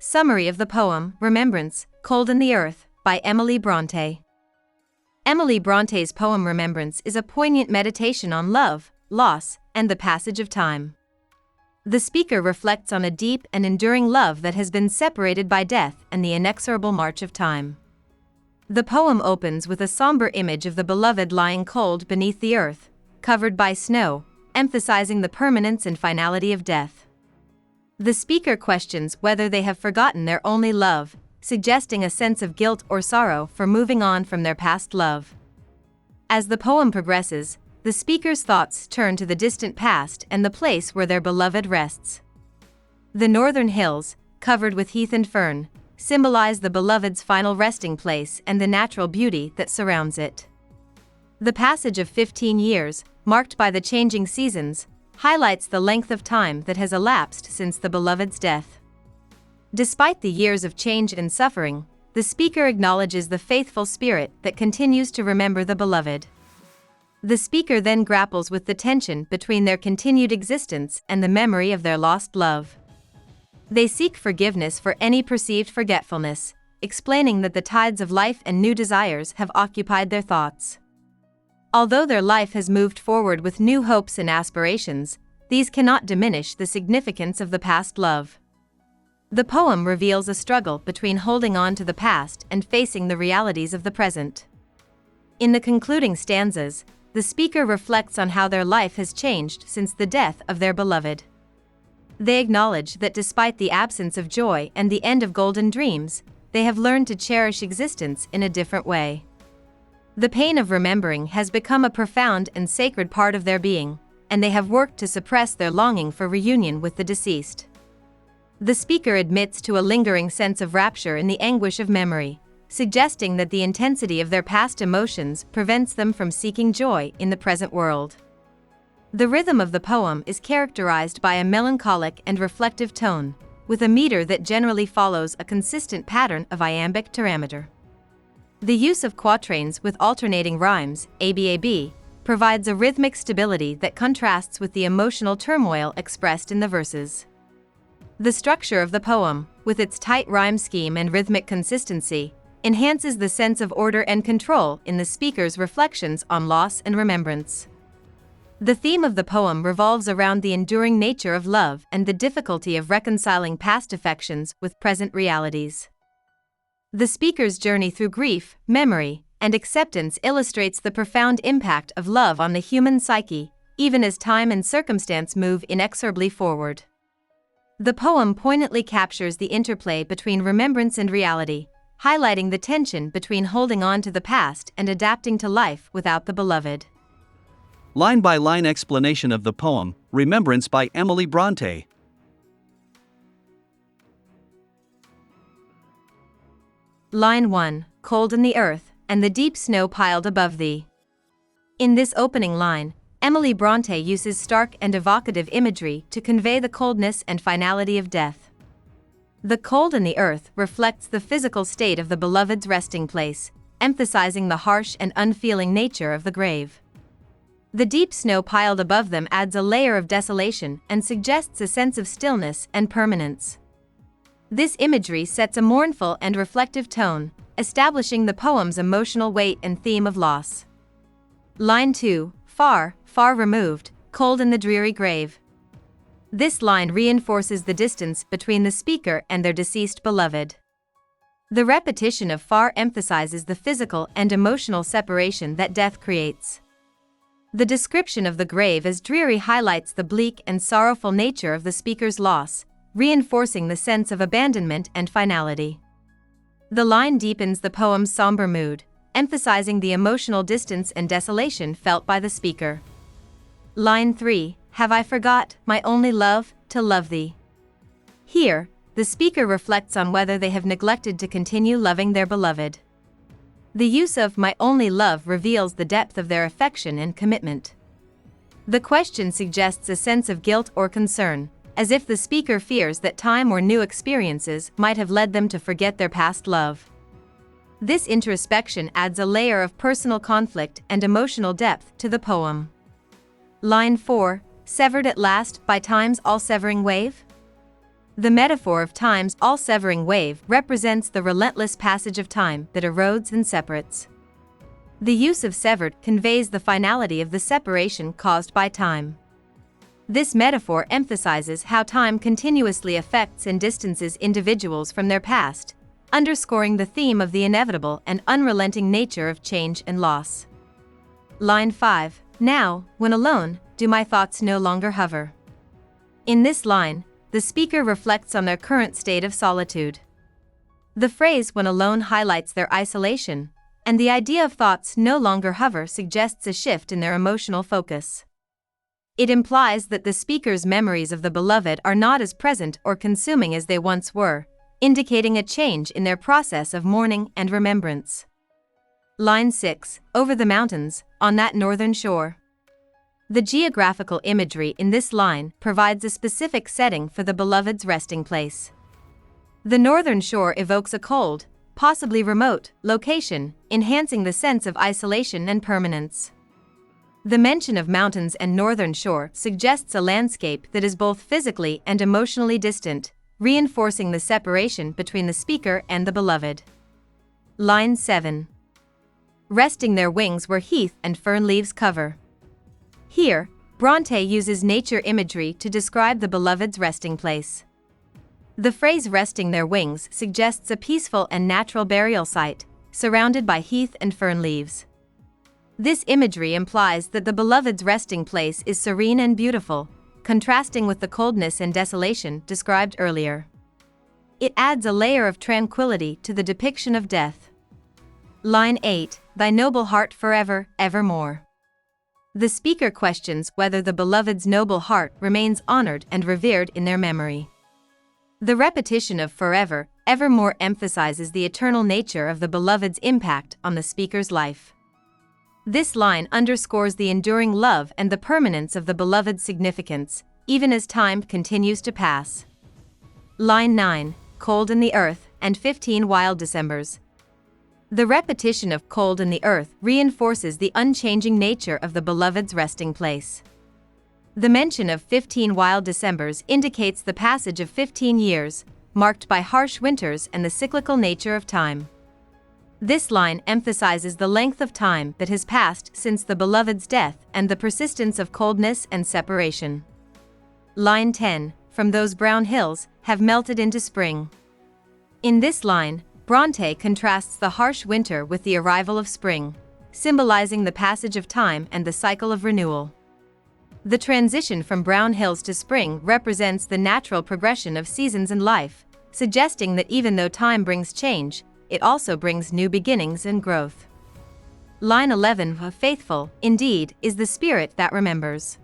Summary of the poem, Remembrance, Cold in the Earth, by Emily Brontë. Emily Bronte's poem Remembrance is a poignant meditation on love, loss, and the passage of time. The speaker reflects on a deep and enduring love that has been separated by death and the inexorable march of time. The poem opens with a somber image of the beloved lying cold beneath the earth, covered by snow, emphasizing the permanence and finality of death. The speaker questions whether they have forgotten their only love, suggesting a sense of guilt or sorrow for moving on from their past love. As the poem progresses, the speaker's thoughts turn to the distant past and the place where their beloved rests. The northern hills, covered with heath and fern, symbolize the beloved's final resting place and the natural beauty that surrounds it. The passage of 15 years, marked by the changing seasons, highlights the length of time that has elapsed since the beloved's death. Despite the years of change and suffering, the speaker acknowledges the faithful spirit that continues to remember the beloved. The speaker then grapples with the tension between their continued existence and the memory of their lost love. They seek forgiveness for any perceived forgetfulness, explaining that the tides of life and new desires have occupied their thoughts. Although their life has moved forward with new hopes and aspirations, these cannot diminish the significance of the past love. The poem reveals a struggle between holding on to the past and facing the realities of the present. In the concluding stanzas, the speaker reflects on how their life has changed since the death of their beloved. They acknowledge that despite the absence of joy and the end of golden dreams, they have learned to cherish existence in a different way. The pain of remembering has become a profound and sacred part of their being, and they have worked to suppress their longing for reunion with the deceased. The speaker admits to a lingering sense of rapture in the anguish of memory, suggesting that the intensity of their past emotions prevents them from seeking joy in the present world. The rhythm of the poem is characterized by a melancholic and reflective tone, with a meter that generally follows a consistent pattern of iambic pentameter. The use of quatrains with alternating rhymes, ABAB, provides a rhythmic stability that contrasts with the emotional turmoil expressed in the verses. The structure of the poem, with its tight rhyme scheme and rhythmic consistency, enhances the sense of order and control in the speaker's reflections on loss and remembrance. The theme of the poem revolves around the enduring nature of love and the difficulty of reconciling past affections with present realities. The speaker's journey through grief, memory, and acceptance illustrates the profound impact of love on the human psyche, even as time and circumstance move inexorably forward. The poem poignantly captures the interplay between remembrance and reality, highlighting the tension between holding on to the past and adapting to life without the beloved. Line-by-line explanation of the poem, Remembrance by Emily Brontë. Line 1, Cold in the earth, and the deep snow piled above thee. In this opening line, Emily Brontë uses stark and evocative imagery to convey the coldness and finality of death. The cold in the earth reflects the physical state of the beloved's resting place, emphasizing the harsh and unfeeling nature of the grave. The deep snow piled above them adds a layer of desolation and suggests a sense of stillness and permanence. This imagery sets a mournful and reflective tone, establishing the poem's emotional weight and theme of loss. Line 2, Far, far removed, cold in the dreary grave. This line reinforces the distance between the speaker and their deceased beloved. The repetition of far emphasizes the physical and emotional separation that death creates. The description of the grave as dreary highlights the bleak and sorrowful nature of the speaker's loss, reinforcing the sense of abandonment and finality. The line deepens the poem's somber mood, emphasizing the emotional distance and desolation felt by the speaker. Line 3, Have I forgot, my only love, to love thee? Here, the speaker reflects on whether they have neglected to continue loving their beloved. The use of my only love reveals the depth of their affection and commitment. The question suggests a sense of guilt or concern, as if the speaker fears that time or new experiences might have led them to forget their past love. This introspection adds a layer of personal conflict and emotional depth to the poem. Line 4, Severed at last by time's all-severing wave? The metaphor of time's all-severing wave represents the relentless passage of time that erodes and separates. The use of severed conveys the finality of the separation caused by time. This metaphor emphasizes how time continuously affects and distances individuals from their past, underscoring the theme of the inevitable and unrelenting nature of change and loss. Line 5. Now, when alone, do my thoughts no longer hover? In this line, the speaker reflects on their current state of solitude. The phrase "when alone" highlights their isolation, and the idea of thoughts no longer hover suggests a shift in their emotional focus. It implies that the speaker's memories of the beloved are not as present or consuming as they once were, indicating a change in their process of mourning and remembrance. Line 6. Over the mountains, on that northern shore. The geographical imagery in this line provides a specific setting for the beloved's resting place. The northern shore evokes a cold, possibly remote, location, enhancing the sense of isolation and permanence. The mention of mountains and northern shore suggests a landscape that is both physically and emotionally distant, reinforcing the separation between the speaker and the beloved. Line 7. Resting their wings where heath and fern leaves cover. Here, Bronte uses nature imagery to describe the beloved's resting place. The phrase "resting their wings" suggests a peaceful and natural burial site, surrounded by heath and fern leaves. This imagery implies that the beloved's resting place is serene and beautiful, contrasting with the coldness and desolation described earlier. It adds a layer of tranquility to the depiction of death. Line 8. Thy noble heart forever, evermore. The speaker questions whether the beloved's noble heart remains honored and revered in their memory. The repetition of forever, evermore emphasizes the eternal nature of the beloved's impact on the speaker's life. This line underscores the enduring love and the permanence of the beloved's significance, even as time continues to pass. Line 9. Cold in the earth, and 15 wild Decembers. The repetition of "cold in the earth" reinforces the unchanging nature of the beloved's resting place. The mention of 15 wild Decembers indicates the passage of 15 years, marked by harsh winters and the cyclical nature of time. This line emphasizes the length of time that has passed since the beloved's death and the persistence of coldness and separation. Line 10. From those brown hills, have melted into spring. In this line, Bronte contrasts the harsh winter with the arrival of spring, symbolizing the passage of time and the cycle of renewal. The transition from brown hills to spring represents the natural progression of seasons in life, suggesting that even though time brings change, it also brings new beginnings and growth. Line 11. Faithful, indeed, is the spirit that remembers.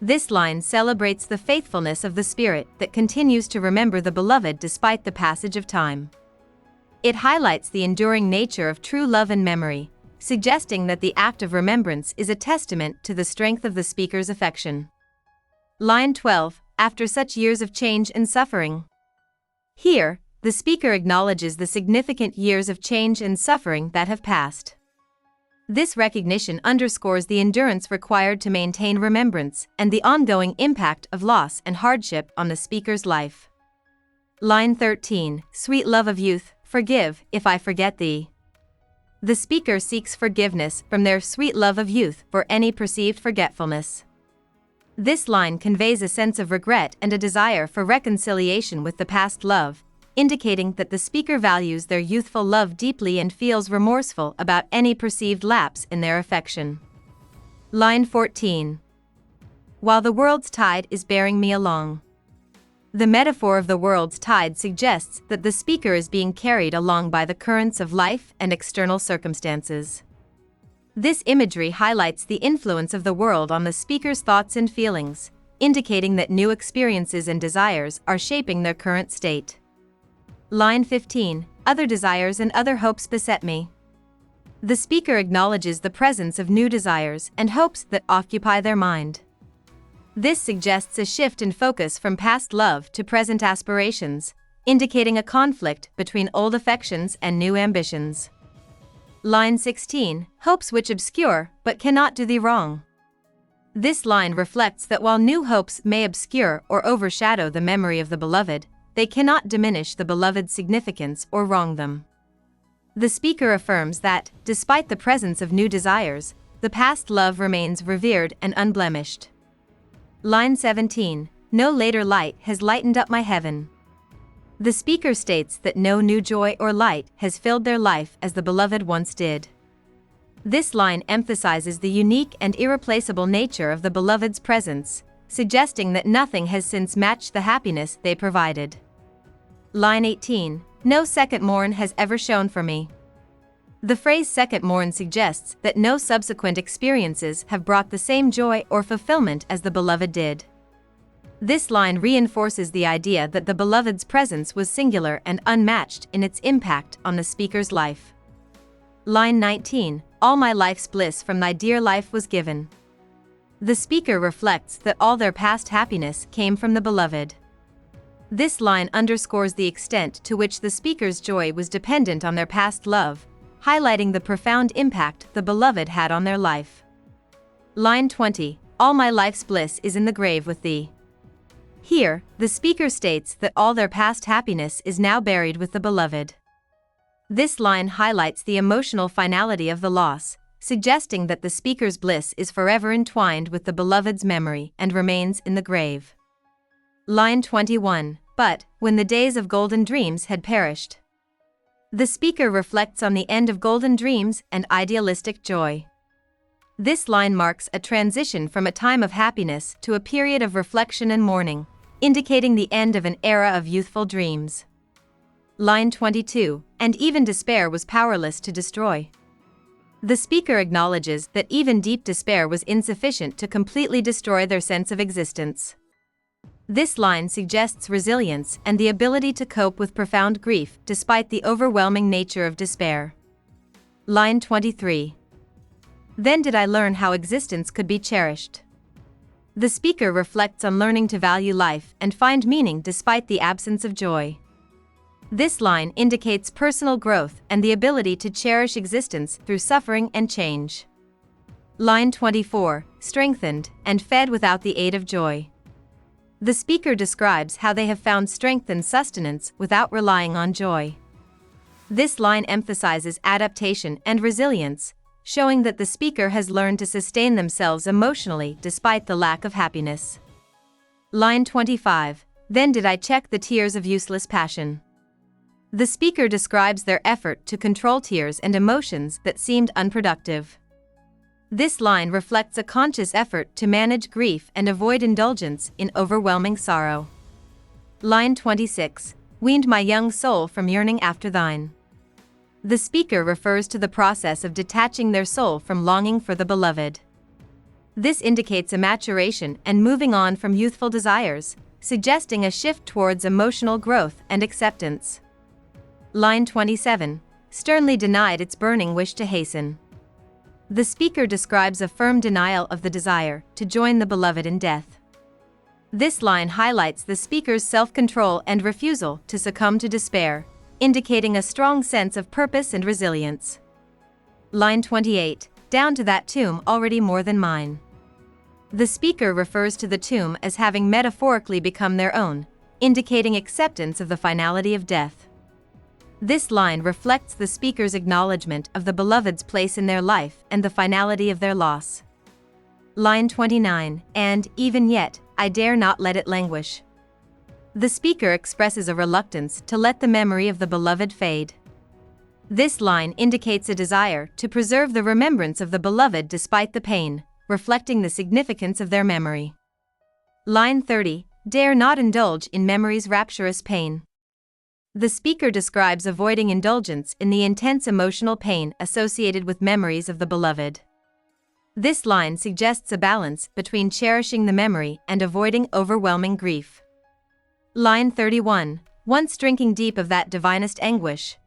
This line celebrates the faithfulness of the spirit that continues to remember the beloved despite the passage of time. It highlights the enduring nature of true love and memory, suggesting that the act of remembrance is a testament to the strength of the speaker's affection. Line 12. After such years of change and suffering. Here, the speaker acknowledges the significant years of change and suffering that have passed. This recognition underscores the endurance required to maintain remembrance and the ongoing impact of loss and hardship on the speaker's life. Line 13. Sweet love of youth, forgive if I forget thee. The speaker seeks forgiveness from their sweet love of youth for any perceived forgetfulness. This line conveys a sense of regret and a desire for reconciliation with the past love, indicating that the speaker values their youthful love deeply and feels remorseful about any perceived lapse in their affection. Line 14. While the world's tide is bearing me along. The metaphor of the world's tide suggests that the speaker is being carried along by the currents of life and external circumstances. This imagery highlights the influence of the world on the speaker's thoughts and feelings, indicating that new experiences and desires are shaping their current state. Line 15. Other desires and other hopes beset me. The speaker acknowledges the presence of new desires and hopes that occupy their mind. This suggests a shift in focus from past love to present aspirations, indicating a conflict between old affections and new ambitions. Line 16. Hopes which obscure but cannot do thee wrong. This line reflects that while new hopes may obscure or overshadow the memory of the beloved, they cannot diminish the beloved's significance or wrong them. The speaker affirms that, despite the presence of new desires, the past love remains revered and unblemished. Line 17. No later light has lightened up my heaven. The speaker states that no new joy or light has filled their life as the beloved once did. This line emphasizes the unique and irreplaceable nature of the beloved's presence, suggesting that nothing has since matched the happiness they provided. Line 18. No second morn has ever shone for me. The phrase second morn suggests that no subsequent experiences have brought the same joy or fulfillment as the beloved did. This line reinforces the idea that the beloved's presence was singular and unmatched in its impact on the speaker's life. Line 19. All my life's bliss from thy dear life was given. The speaker reflects that all their past happiness came from the beloved. This line underscores the extent to which the speaker's joy was dependent on their past love, highlighting the profound impact the beloved had on their life. Line 20. All my life's bliss is in the grave with thee. Here, the speaker states that all their past happiness is now buried with the beloved. This line highlights the emotional finality of the loss, suggesting that the speaker's bliss is forever entwined with the beloved's memory and remains in the grave. Line 21. But, when the days of golden dreams had perished. The speaker reflects on the end of golden dreams and idealistic joy. This line marks a transition from a time of happiness to a period of reflection and mourning, indicating the end of an era of youthful dreams. Line 22. And even despair was powerless to destroy. The speaker acknowledges that even deep despair was insufficient to completely destroy their sense of existence. This line suggests resilience and the ability to cope with profound grief despite the overwhelming nature of despair. Line 23. Then did I learn how existence could be cherished. The speaker reflects on learning to value life and find meaning despite the absence of joy. This line indicates personal growth and the ability to cherish existence through suffering and change. Line 24. Strengthened and fed without the aid of joy. The speaker describes how they have found strength and sustenance without relying on joy. This line emphasizes adaptation and resilience, showing that the speaker has learned to sustain themselves emotionally despite the lack of happiness. Line 25. Then did I check the tears of useless passion. The speaker describes their effort to control tears and emotions that seemed unproductive. This line reflects a conscious effort to manage grief and avoid indulgence in overwhelming sorrow. Line 26. Weaned my young soul from yearning after thine. The speaker refers to the process of detaching their soul from longing for the beloved. This indicates a maturation and moving on from youthful desires, suggesting a shift towards emotional growth and acceptance. Line 27. Sternly denied its burning wish to hasten. The speaker describes a firm denial of the desire to join the beloved in death. This line highlights the speaker's self-control and refusal to succumb to despair, indicating a strong sense of purpose and resilience. Line 28. Down to that tomb already more than mine. The speaker refers to the tomb as having metaphorically become their own, indicating acceptance of the finality of death. This line reflects the speaker's acknowledgement of the beloved's place in their life and the finality of their loss. Line 29. And, even yet, I dare not let it languish. The speaker expresses a reluctance to let the memory of the beloved fade. This line indicates a desire to preserve the remembrance of the beloved despite the pain, reflecting the significance of their memory. Line 30. Dare not indulge in memory's rapturous pain. The speaker describes avoiding indulgence in the intense emotional pain associated with memories of the beloved. This line suggests a balance between cherishing the memory and avoiding overwhelming grief. Line 31. Once drinking deep of that divinest anguish.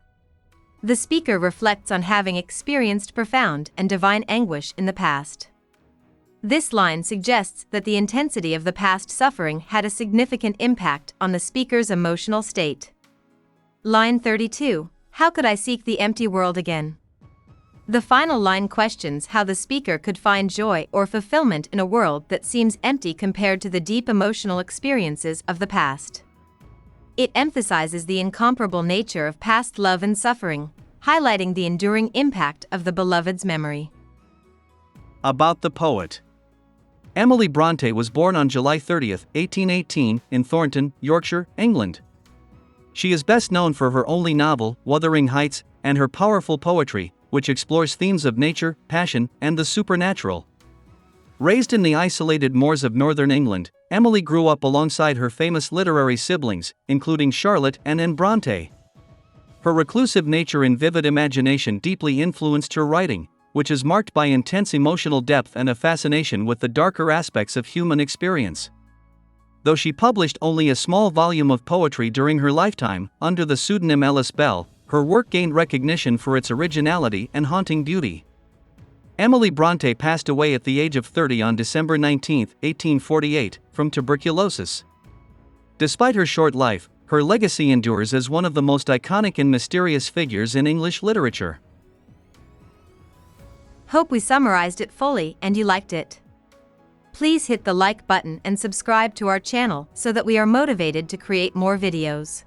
The speaker reflects on having experienced profound and divine anguish in the past. This line suggests that the intensity of the past suffering had a significant impact on the speaker's emotional state. Line 32. How could I seek the empty world again? The final line questions how the speaker could find joy or fulfillment in a world that seems empty compared to the deep emotional experiences of the past. It emphasizes the incomparable nature of past love and suffering, highlighting the enduring impact of the beloved's memory. About the poet. Emily Brontë was born on July 30, 1818, in Thornton, Yorkshire, England. She is best known for her only novel, Wuthering Heights, and her powerful poetry, which explores themes of nature, passion, and the supernatural. Raised in the isolated moors of northern England, Emily grew up alongside her famous literary siblings, including Charlotte and Anne Bronte. Her reclusive nature and vivid imagination deeply influenced her writing, which is marked by intense emotional depth and a fascination with the darker aspects of human experience. Though she published only a small volume of poetry during her lifetime, under the pseudonym Ellis Bell, her work gained recognition for its originality and haunting beauty. Emily Brontë passed away at the age of 30 on December 19, 1848, from tuberculosis. Despite her short life, her legacy endures as one of the most iconic and mysterious figures in English literature. Hope we summarized it fully and you liked it. Please hit the like button and subscribe to our channel so that we are motivated to create more videos.